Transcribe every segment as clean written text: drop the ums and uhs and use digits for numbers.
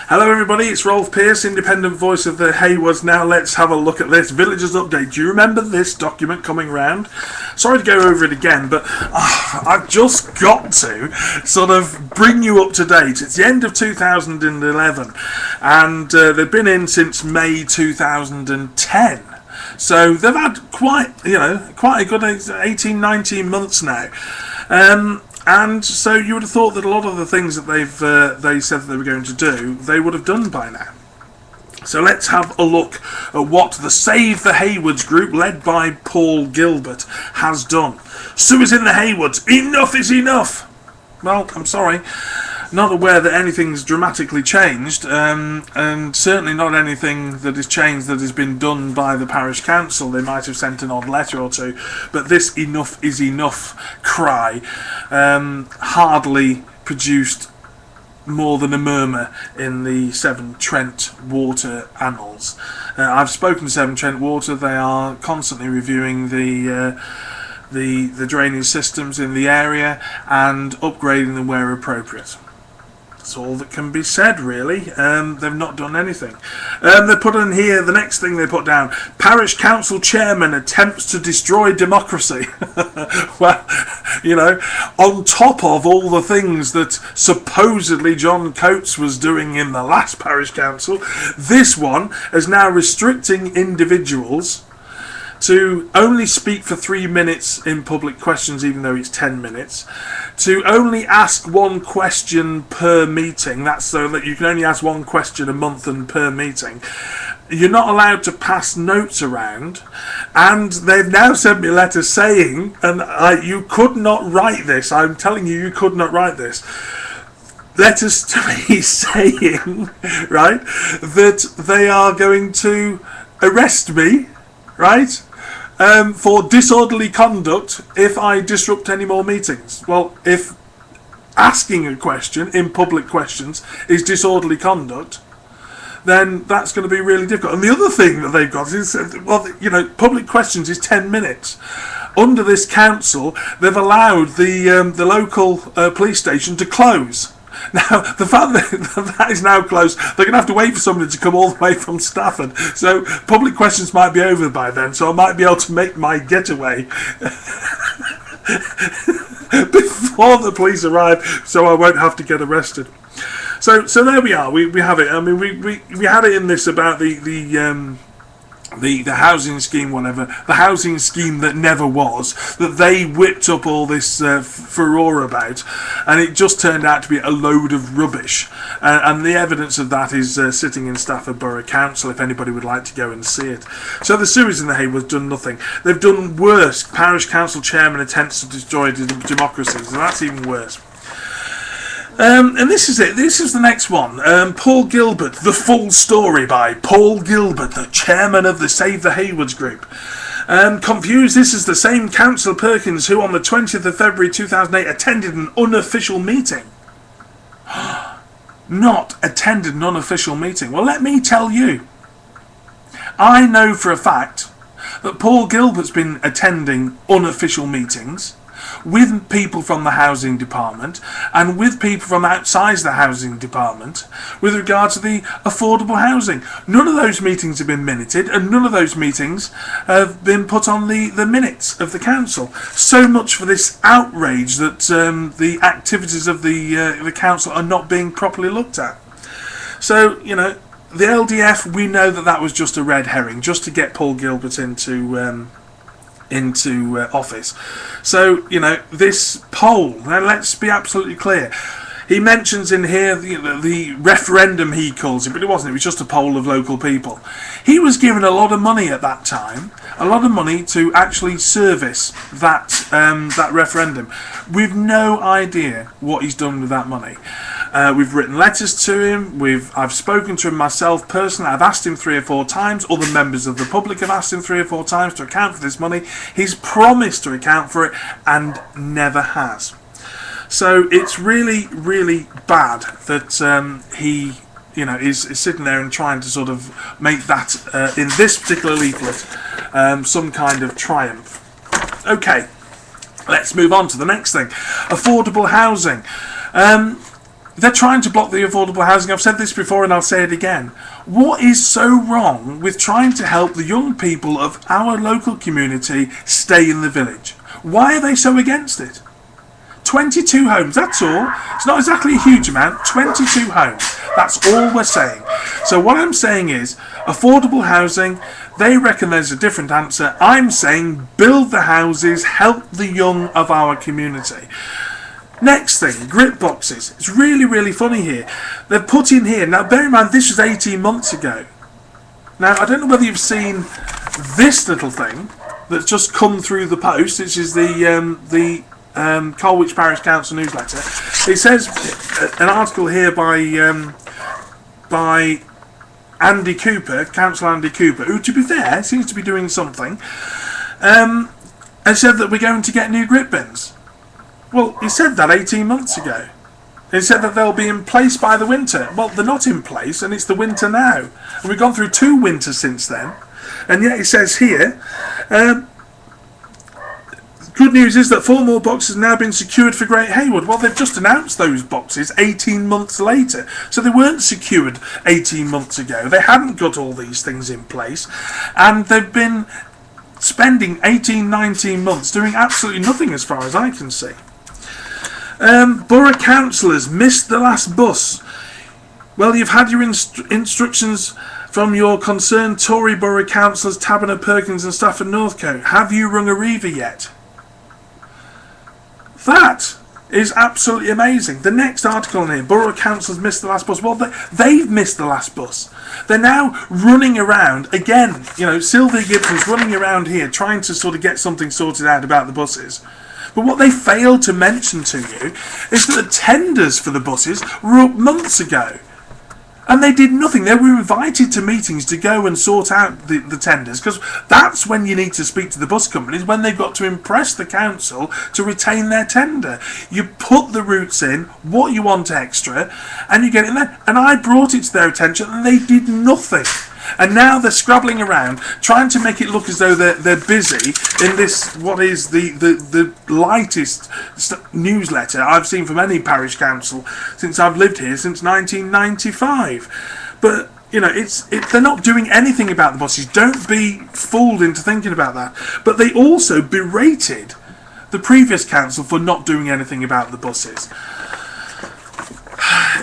Hello everybody, it's Rolf Pearce, independent voice of the Haywoods. Now let's have a look at this Villagers Update. Do you remember this document coming round? Sorry to go over it again, but I've just got to sort of bring you up to date. It's the end of 2011 and they've been in since May 2010. So they've had quite a good 18, 19 months now. And so you would have thought that a lot of the things that they said that they were going to do, they would have done by now. So let's have a look at what the Save the Haywoods group, led by Paul Gilbert, has done. Sewers in the Haywoods. Enough is enough. Well, I'm sorry. Not aware that anything's dramatically changed, and certainly not anything that has changed that has been done by the parish council. They might have sent an odd letter or two, but this enough is enough cry hardly produced more than a murmur in the Severn Trent Water annals. I've spoken to Severn Trent Water. They are constantly reviewing the drainage systems in the area and upgrading them where appropriate. That's all that can be said, really. They've not done anything. They put in here, the next thing they put down, Parish Council Chairman attempts to destroy democracy. Well, on top of all the things that supposedly John Coates was doing in the last Parish Council, this one is now restricting individuals to only speak for 3 minutes in public questions, even though it's 10 minutes, to only ask one question per meeting. That's so that you can only ask one question a month and per meeting. You're not allowed to pass notes around, and they've now sent me a letter saying, and you could not write this, I'm telling you, you could not write this, letters to me saying, right, that they are going to arrest me, right, for disorderly conduct if I disrupt any more meetings. Well, if asking a question in public questions is disorderly conduct, then that's going to be really difficult. And the other thing that they've got is, public questions is 10 minutes. Under this council, they've allowed the local police station to close. Now, the fact that that is now closed, they're going to have to wait for somebody to come all the way from Stafford. So public questions might be over by then, so I might be able to make my getaway before the police arrive, so I won't have to get arrested. So there we are. We have it. I mean, we had it in this about the housing scheme, whatever, the housing scheme that never was, that they whipped up all this furore about, and it just turned out to be a load of rubbish. And the evidence of that is sitting in Stafford Borough Council, if anybody would like to go and see it. So the sewers in the Haywoods done nothing. They've done worse. Parish Council Chairman attempts to destroy democracy, so that's even worse. And this is it. This is the next one. Paul Gilbert, the full story by Paul Gilbert, the chairman of the Save the Haywoods group. Confused, this is the same Councillor Perkins who on the 20th of February 2008 attended an unofficial meeting. Not attended an unofficial meeting. Well, let me tell you. I know for a fact that Paul Gilbert's been attending unofficial meetings with people from the housing department and with people from outside the housing department with regard to the affordable housing. None of those meetings have been minuted, and none of those meetings have been put on the minutes of the council. So much for this outrage that the activities of the council are not being properly looked at. So, the LDF, we know that was just a red herring, just to get Paul Gilbert into office. So, this poll, now let's be absolutely clear. He mentions in here the referendum, he calls it, but it wasn't. It was just a poll of local people. He was given a lot of money at that time, a lot of money to actually service that referendum. We've no idea what he's done with that money. We've written letters to him. I've spoken to him myself personally. I've asked him 3 or 4 times. Other members of the public have asked him 3 or 4 times to account for this money. He's promised to account for it and never has. So it's really, really bad that he, is sitting there and trying to sort of make that in this particular leaflet some kind of triumph. Okay, let's move on to the next thing. Affordable housing. They're trying to block the affordable housing. I've said this before and I'll say it again. What is so wrong with trying to help the young people of our local community stay in the village? Why are they so against it? 22 homes, that's all. It's not exactly a huge amount. 22 homes, that's all we're saying. So what I'm saying is, affordable housing, they reckon there's a different answer. I'm saying build the houses, help the young of our community. Next thing, grip boxes. It's really, really funny here. They've put in here, now bear in mind this was 18 months ago. Now I don't know whether you've seen this little thing that's just come through the post, which is the Colwich Parish Council newsletter. It says an article here by Andy Cooper, Councillor Andy Cooper, who, to be fair, seems to be doing something, and said that we're going to get new grip bins. Well, he said that 18 months ago. He said that they'll be in place by the winter. Well, they're not in place, and it's the winter now. And we've gone through 2 winters since then. And yet it says here, good news is that 4 more boxes have now been secured for Great Haywood. Well, they've just announced those boxes 18 months later. So they weren't secured 18 months ago. They hadn't got all these things in place. And they've been spending 18, 19 months doing absolutely nothing as far as I can see. Borough councillors missed the last bus. Well, you've had your instructions from your concerned Tory borough councillors Taberner, Perkins and Stafford Northcote. Have you rung Arriva yet? That is absolutely amazing. The next article in here, borough councillors missed the last bus. Well, they've missed the last bus. They're now running around again. You know, Sylvia Gibson's running around here trying to sort of get something sorted out about the buses. But what they failed to mention to you is that the tenders for the buses were up months ago. And they did nothing. They were invited to meetings to go and sort out the tenders, because that's when you need to speak to the bus companies, when they've got to impress the council to retain their tender. You put the routes in, what you want extra, and you get it in there. And I brought it to their attention and they did nothing. And now they're scrabbling around, trying to make it look as though they're busy in this, what is the lightest newsletter I've seen from any parish council since I've lived here, since 1995. But, you know, they're not doing anything about the buses. Don't be fooled into thinking about that. But they also berated the previous council for not doing anything about the buses.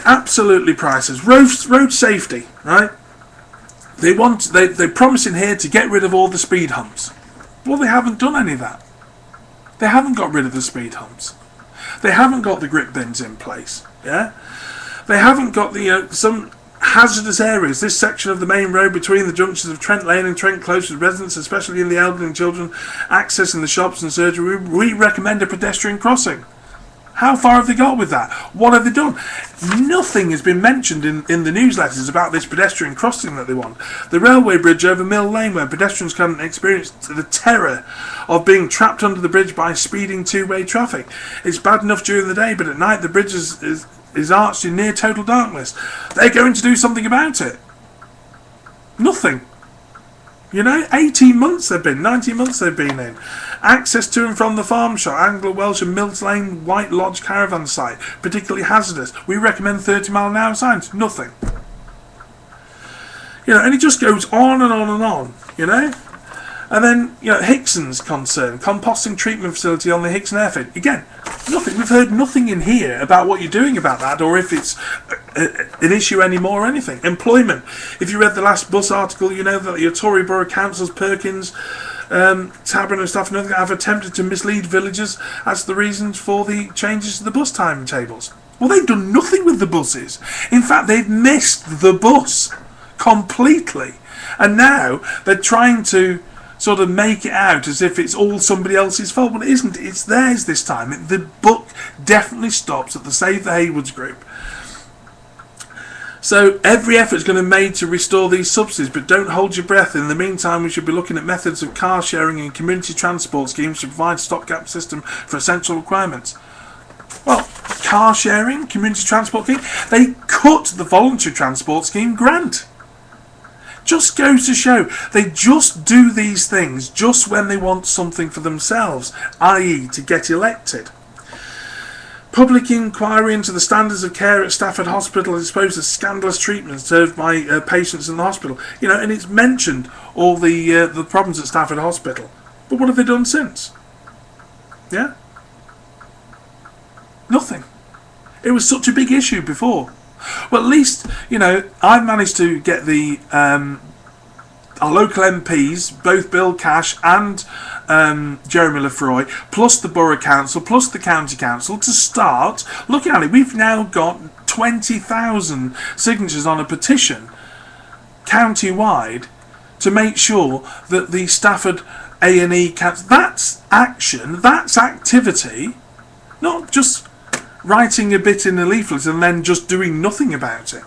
Absolutely priceless. Road safety, right? They're promising here to get rid of all the speed humps. Well, they haven't done any of that. They haven't got rid of the speed humps. They haven't got the grip bins in place. Yeah, they haven't got the some hazardous areas. This section of the main road between the junctions of Trent Lane and Trent Close with residents, especially in the elderly and children, accessing the shops and surgery. We recommend a pedestrian crossing. How far have they got with that? What have they done? Nothing has been mentioned in the newsletters about this pedestrian crossing that they want. The railway bridge over Mill Lane, where pedestrians can experience the terror of being trapped under the bridge by speeding two-way traffic. It's bad enough during the day, but at night the bridge is arched in near total darkness. They're going to do something about it. Nothing. You know, 18 months they've been, 19 months they've been in. Access to and from the farm shop, Anglo Welsh and Mills Lane White Lodge caravan site, particularly hazardous. We recommend 30-mile-an-hour signs. Nothing. You know, and it just goes on and on and on, you know. And then, you know, Hickson's concern, composting treatment facility on the Hickson airfield. Again, nothing. We've heard nothing in here about what you're doing about that, or if it's an issue anymore or anything. Employment. If you read the last bus article, you know that your Tory Borough Councils, Perkins, Taberner and Stafford Northcote have attempted to mislead villagers as to the reasons for the changes to the bus timetables. Well, they've done nothing with the buses. In fact, they've missed the bus completely. And now they're trying to sort of make it out as if it's all somebody else's fault. Well, it isn't. It's theirs this time. The buck definitely stops at the Save the Haywoods group. So every effort is going to be made to restore these subsidies, but don't hold your breath. In the meantime, we should be looking at methods of car sharing and community transport schemes to provide stopgap system for essential requirements. Well, car sharing, community transport scheme, they cut the voluntary transport scheme grant. Just goes to show they just do these things just when they want something for themselves, i.e. to get elected. Public inquiry into the standards of care at Stafford Hospital exposed to scandalous treatment served by patients in the hospital. You know, and it's mentioned all the problems at Stafford Hospital. But what have they done since? Yeah? Nothing. It was such a big issue before. Well, at least, you know, I've managed to get our local MPs, both Bill Cash and Jeremy Lefroy, plus the Borough Council, plus the County Council, to start looking at it. We've now got 20,000 signatures on a petition, county-wide, to make sure that the Stafford A&E Council, that's action, that's activity, not just writing a bit in a leaflet and then just doing nothing about it.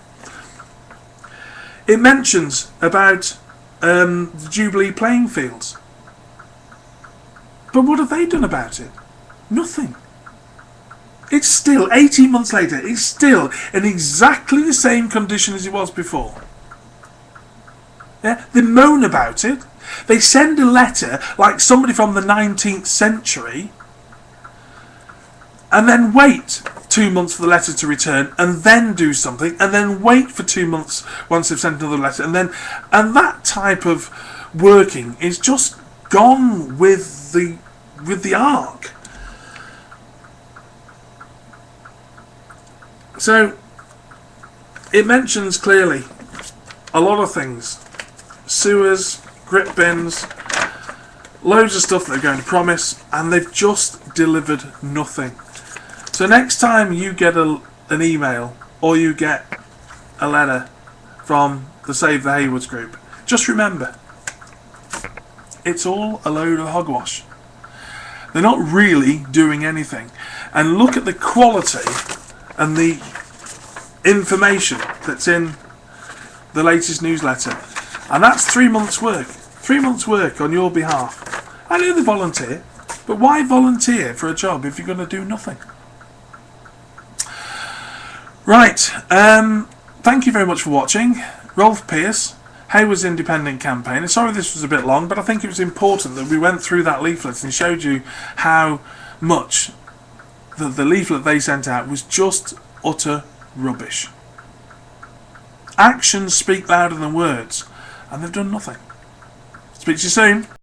It mentions about the Jubilee playing fields. But what have they done about it? Nothing. It's still, 18 months later, it's still in exactly the same condition as it was before. Yeah? They moan about it. They send a letter like somebody from the 19th century and then wait 2 months for the letter to return and then do something, and then wait for 2 months once they've sent another letter, and that type of working is just gone with the arc. So it mentions clearly a lot of things: sewers, grit bins, loads of stuff they're going to promise, and they've just delivered nothing. So next time you get an email or you get a letter from the Save the Haywoods group, just remember, it's all a load of hogwash. They're not really doing anything. And look at the quality and the information that's in the latest newsletter. And that's 3 months' work. 3 months' work on your behalf. I know they volunteer, but why volunteer for a job if you're going to do nothing? Right, thank you very much for watching. Rolf Pearce, Haywoods Independent Campaigner. Sorry this was a bit long, but I think it was important that we went through that leaflet and showed you how much the leaflet they sent out was just utter rubbish. Actions speak louder than words, and they've done nothing. Speak to you soon.